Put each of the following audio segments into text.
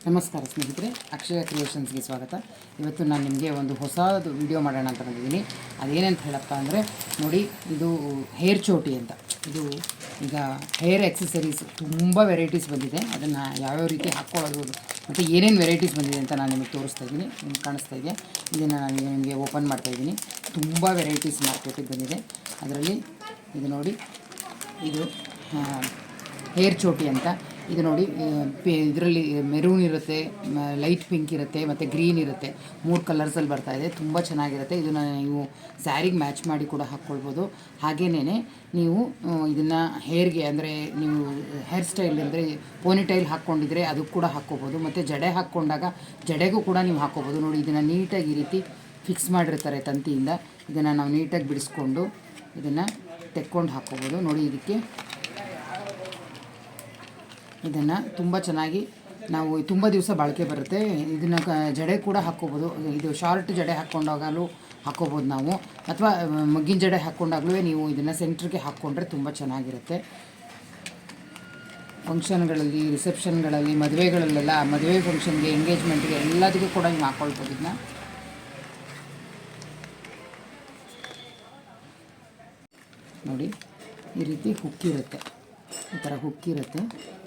ನಮಸ್ಕಾರ ಸ್ನೇಹಿತರೆ, ಅಕ್ಷಯ ಕ್ರಿಯೇಷನ್ಸ್ಗೆ ಸ್ವಾಗತ. ಇವತ್ತು ನಾನು ನಿಮಗೆ ಒಂದು ಹೊಸದು ವಿಡಿಯೋ ಮಾಡೋಣ ಅಂತ ಬಂದಿದ್ದೀನಿ. ಅದೇನಂತ ಹೇಳಪ್ಪ ಅಂದರೆ, ನೋಡಿ, ಇದು ಹೇರ್ ಚೋಟಿ ಅಂತ. ಇದು ಈಗ ಹೇರ್ ಎಕ್ಸಸರೀಸ್ ತುಂಬ ವೆರೈಟೀಸ್ ಬಂದಿದೆ. ಅದನ್ನು ಯಾವ್ಯಾವ ರೀತಿ ಹಾಕ್ಕೊಳ್ಳೋದು ಮತ್ತು ಏನೇನು ವೆರೈಟೀಸ್ ಬಂದಿದೆ ಅಂತ ನಾನು ನಿಮಗೆ ತೋರಿಸ್ತಾ ಇದ್ದೀನಿ. ನಿಮ್ಗೆ ಕಾಣಿಸ್ತಾ ಇದೆ. ಇದನ್ನು ನಾನು ನಿಮಗೆ ಓಪನ್ ಮಾಡ್ತಾಯಿದ್ದೀನಿ. ತುಂಬ ವೆರೈಟೀಸ್ ಮಾರ್ಕೆಟಿಗೆ ಬಂದಿದೆ. ಅದರಲ್ಲಿ ಇದು ನೋಡಿ, ಇದು ಹೇರ್ ಚೋಟಿ ಅಂತ. ಇದು ನೋಡಿ, ಇದರಲ್ಲಿ ಮೆರೂನ್ ಇರುತ್ತೆ, ಲೈಟ್ ಪಿಂಕ್ ಇರುತ್ತೆ ಮತ್ತು ಗ್ರೀನ್ ಇರುತ್ತೆ. 3 ಕಲರ್ಸಲ್ಲಿ ಬರ್ತಾಯಿದೆ. ತುಂಬ ಚೆನ್ನಾಗಿರುತ್ತೆ. ಇದನ್ನು ನೀವು ಸ್ಯಾರಿಗೆ ಮ್ಯಾಚ್ ಮಾಡಿ ಕೂಡ ಹಾಕ್ಕೊಳ್ಬೋದು. ಹಾಗೆಯೇ ನೀವು ಇದನ್ನು ಹೇರ್ಗೆ, ಅಂದರೆ ನೀವು ಹೇರ್ ಸ್ಟೈಲ್ ಅಂದರೆ ಪೋನಿಟೈಲ್ ಹಾಕ್ಕೊಂಡಿದ್ರೆ ಅದಕ್ಕೆ ಕೂಡ ಹಾಕ್ಕೋಬೋದು. ಮತ್ತು ಜಡೆ ಹಾಕ್ಕೊಂಡಾಗ ಜಡೆಗೂ ಕೂಡ ನೀವು ಹಾಕ್ಕೋಬೋದು. ನೋಡಿ, ಇದನ್ನು ನೀಟಾಗಿ ಈ ರೀತಿ ಫಿಕ್ಸ್ ಮಾಡಿರ್ತಾರೆ ತಂತಿಯಿಂದ. ಇದನ್ನು ನಾವು ನೀಟಾಗಿ ಬಿಡಿಸ್ಕೊಂಡು ಇದನ್ನು ತೆಕ್ಕೊಂಡು ಹಾಕ್ಕೋಬೋದು. ನೋಡಿ, ಇದನ್ನು ತುಂಬ ಚೆನ್ನಾಗಿ ನಾವು ತುಂಬ ದಿವಸ ಬಾಳಿಕೆ ಬರುತ್ತೆ. ಇದನ್ನು ಜಡೆ ಕೂಡ ಹಾಕ್ಕೋಬೋದು. ಇದು ಶಾರ್ಟ್ ಜಡೆ ಹಾಕ್ಕೊಂಡಾಗಲೂ ಹಾಕ್ಕೋಬೋದು ನಾವು, ಅಥವಾ ಮಗ್ಗಿನ ಜಡೆ ಹಾಕ್ಕೊಂಡಾಗಲೂ ನೀವು ಇದನ್ನು ಸೆಂಟ್ರಿಗೆ ಹಾಕ್ಕೊಂಡ್ರೆ ತುಂಬ ಚೆನ್ನಾಗಿರುತ್ತೆ. ಫಂಕ್ಷನ್ಗಳಲ್ಲಿ, ರಿಸೆಪ್ಷನ್ಗಳಲ್ಲಿ, ಮದುವೆಗಳಲ್ಲೆಲ್ಲ, ಮದುವೆ ಫಂಕ್ಷನ್ಗೆ, ಎಂಗೇಜ್ಮೆಂಟ್ಗೆ ಎಲ್ಲದಕ್ಕೂ ಕೂಡ ನೀವು ಹಾಕ್ಕೊಳ್ಬೋದು. ಇದನ್ನ ನೋಡಿ, ಈ ರೀತಿ ಹುಕ್ಕಿರುತ್ತೆ, ಈ ಥರ ಹುಕ್ಕಿರುತ್ತೆ.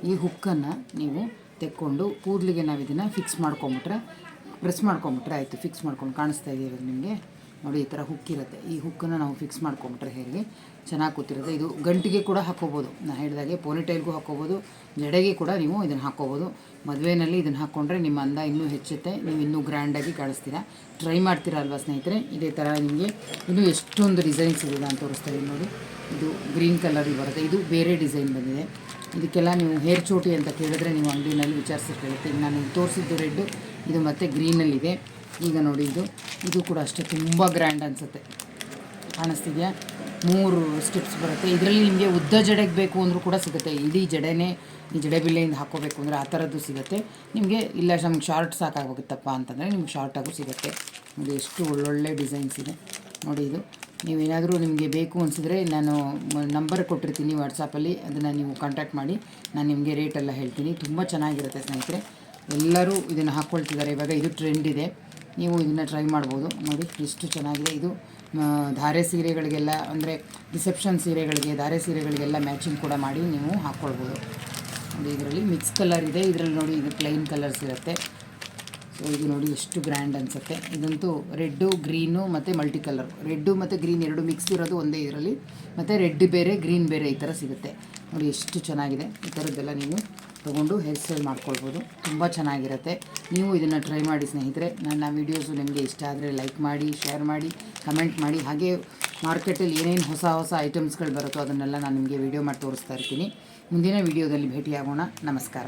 ಈ ಹುಕ್ಕನ್ನು ನೀವು ತೆಕ್ಕೊಂಡು ಕೂದಲಿಗೆ ನಾವು ಇದನ್ನು ಫಿಕ್ಸ್ ಮಾಡ್ಕೊಂಬಿಟ್ರೆ, ಪ್ರೆಸ್ ಮಾಡ್ಕೊಂಬಿಟ್ರೆ ಆಯಿತು. ಫಿಕ್ಸ್ ಮಾಡ್ಕೊಂಡು ಕಾಣಿಸ್ತಾ ಇದೆಯಲ್ಲ ನಿಮಗೆ, ನೋಡಿ, ಈ ಥರ ಹುಕ್ಕಿರುತ್ತೆ. ಈ ಹುಕ್ಕನ್ನು ನಾವು ಫಿಕ್ಸ್ ಮಾಡ್ಕೊಂಬಿಟ್ರೆ ಹೇಗೆ ಚೆನ್ನಾಗಿ ಕೂತಿರುತ್ತೆ. ಇದು ಗಂಟಿಗೆ ಕೂಡ ಹಾಕ್ಕೋಬೋದು. ನಾನು ಹೇಳಿದಾಗೆ ಪೋನಿಟೈಲ್ಗೂ ಹಾಕ್ಕೋಬೋದು, ಜಡೆಗೆ ಕೂಡ ನೀವು ಇದನ್ನು ಹಾಕ್ಕೋಬೋದು. ಮದುವೆಯಲ್ಲಿ ಇದನ್ನು ಹಾಕ್ಕೊಂಡ್ರೆ ನಿಮ್ಮ ಅಂದ ಇನ್ನೂ ಹೆಚ್ಚುತ್ತೆ. ನೀವು ಇನ್ನೂ ಗ್ರ್ಯಾಂಡಾಗಿ ಕಾಣಿಸ್ತೀರಾ. ಟ್ರೈ ಮಾಡ್ತೀರಾ ಅಲ್ವಾ ಸ್ನೇಹಿತರೆ? ಇದೇ ಥರ ನಿಮಗೆ ಇನ್ನೂ ಎಷ್ಟೊಂದು ಡಿಸೈನ್ಸ್ ಇದೆ ಅಂತ ತೋರಿಸ್ತಾ ಇದ್ದೀನಿ. ನೋಡಿ, ಇದು ಗ್ರೀನ್ ಕಲರಲ್ಲಿ ಬರುತ್ತೆ. ಇದು ಬೇರೆ ಡಿಸೈನ್ ಬಂದಿದೆ. ಇದಕ್ಕೆಲ್ಲ ನೀವು ಹೇರ್ ಚೋಟಿ ಅಂತ ಕೇಳಿದ್ರೆ ನೀವು ಅಂಗಡಿನಲ್ಲಿ ವಿಚಾರಿಸಿ ಕೇಳುತ್ತೆ. ಈಗ ನಾನು ತೋರಿಸಿದ್ದು ರೆಡ್ಡು, ಇದು ಮತ್ತು ಗ್ರೀನಲ್ಲಿದೆ. ಈಗ ನೋಡಿ, ಇದು ಕೂಡ ಅಷ್ಟೇ ತುಂಬ ಗ್ರ್ಯಾಂಡ್ ಅನಿಸುತ್ತೆ. ಕಾಣಿಸ್ತಿದೆಯಾ? 3 ಸ್ಟೆಪ್ಸ್ ಬರುತ್ತೆ. ಇದರಲ್ಲಿ ನಿಮಗೆ ಉದ್ದ ಜಡೆಗೆ ಬೇಕು ಅಂದರೂ ಕೂಡ ಸಿಗುತ್ತೆ. ಇಡೀ ಜಡೆನೇ ಈ ಜಡೆ ಬಿಲ್ಲೆಯಿಂದ ಹಾಕ್ಕೋಬೇಕು ಅಂದರೆ ಆ ಥರದ್ದು ಸಿಗುತ್ತೆ ನಿಮಗೆ. ಇಲ್ಲ ನಮ್ಗೆ ಶಾರ್ಟ್ ಸಾಕಾಗೋಗುತ್ತಪ್ಪ ಅಂತಂದರೆ ನಿಮ್ಗೆ ಶಾರ್ಟಾಗೂ ಸಿಗುತ್ತೆ. ನೋಡಿ, ಎಷ್ಟು ಒಳ್ಳೊಳ್ಳೆ ಡಿಸೈನ್ಸ್ ಇದೆ. ನೋಡಿ, ಇದು ನೀವೇನಾದರೂ ನಿಮಗೆ ಬೇಕು ಅನಿಸಿದ್ರೆ ನಾನು ನಂಬರ್ ಕೊಟ್ಟಿರ್ತೀನಿ ವಾಟ್ಸಾಪಲ್ಲಿ. ಅದನ್ನು ನೀವು ಕಾಂಟ್ಯಾಕ್ಟ್ ಮಾಡಿ, ನಾನು ನಿಮಗೆ ರೇಟೆಲ್ಲ ಹೇಳ್ತೀನಿ. ತುಂಬ ಚೆನ್ನಾಗಿರುತ್ತೆ ಸ್ನೇಹಿತರೆ. ಎಲ್ಲರೂ ಇದನ್ನು ಹಾಕ್ಕೊಳ್ತಿದ್ದಾರೆ ಇವಾಗ. ಇದು ಟ್ರೆಂಡ್ ಇದೆ. ನೀವು ಇದನ್ನು ಟ್ರೈ ಮಾಡ್ಬೋದು. ನೋಡಿ, ಎಷ್ಟು ಚೆನ್ನಾಗಿದೆ. ಇದು ಧಾರೆ ಸೀರೆಗಳಿಗೆಲ್ಲ, ಅಂದರೆ ರಿಸೆಪ್ಷನ್ ಸೀರೆಗಳಿಗೆ, ಧಾರೆ ಸೀರೆಗಳಿಗೆಲ್ಲ ಮ್ಯಾಚಿಂಗ್ ಕೂಡ ಮಾಡಿ ನೀವು ಹಾಕ್ಕೊಳ್ಬೋದು. ನೋಡಿ, ಇದರಲ್ಲಿ ಮಿಕ್ಸ್ ಕಲರ್ ಇದೆ. ಇದರಲ್ಲಿ ನೋಡಿ, ಇದು ಪ್ಲೈನ್ ಕಲರ್ಸ್ ಇರುತ್ತೆ. ಸೊ ಇದು ನೋಡಿ ಎಷ್ಟು ಗ್ರ್ಯಾಂಡ್ ಅನಿಸುತ್ತೆ. ಇದಂತೂ ರೆಡ್ಡು, ಗ್ರೀನು ಮತ್ತು ಮಲ್ಟಿ ಕಲರ್. ರೆಡ್ಡು ಮತ್ತು ಗ್ರೀನ್ ಎರಡು ಮಿಕ್ಸ್ ಇರೋದು ಒಂದೇ ಇದರಲ್ಲಿ. ಮತ್ತು ರೆಡ್ ಬೇರೆ, ಗ್ರೀನ್ ಬೇರೆ, ಈ ಥರ ಸಿಗುತ್ತೆ. ನೋಡಿ, ಎಷ್ಟು ಚೆನ್ನಾಗಿದೆ. ಈ ಥರದ್ದೆಲ್ಲ ನೀವು ತೊಗೊಂಡು ಹೇರ್ ಸ್ಟೈಲ್ ಮಾಡ್ಕೊಳ್ಬೋದು. ತುಂಬ ಚೆನ್ನಾಗಿರುತ್ತೆ. ನೀವು ಇದನ್ನು ಟ್ರೈ ಮಾಡಿ ಸ್ನೇಹಿತರೆ. ನನ್ನ ವೀಡಿಯೋಸು ನಿಮಗೆ ಇಷ್ಟ ಆದರೆ ಲೈಕ್ ಮಾಡಿ, ಶೇರ್ ಮಾಡಿ, ಕಮೆಂಟ್ ಮಾಡಿ. ಹಾಗೆ ಮಾರ್ಕೆಟಲ್ಲಿ ಏನೇನು ಹೊಸ ಹೊಸ ಐಟಮ್ಸ್ಗಳು ಬರುತ್ತೋ ಅದನ್ನೆಲ್ಲ ನಾನು ನಿಮಗೆ ವೀಡಿಯೋ ಮಾಡಿ ತೋರಿಸ್ತಾ ಇರ್ತೀನಿ. ಮುಂದಿನ ವೀಡಿಯೋದಲ್ಲಿ ಭೇಟಿಯಾಗೋಣ. ನಮಸ್ಕಾರ.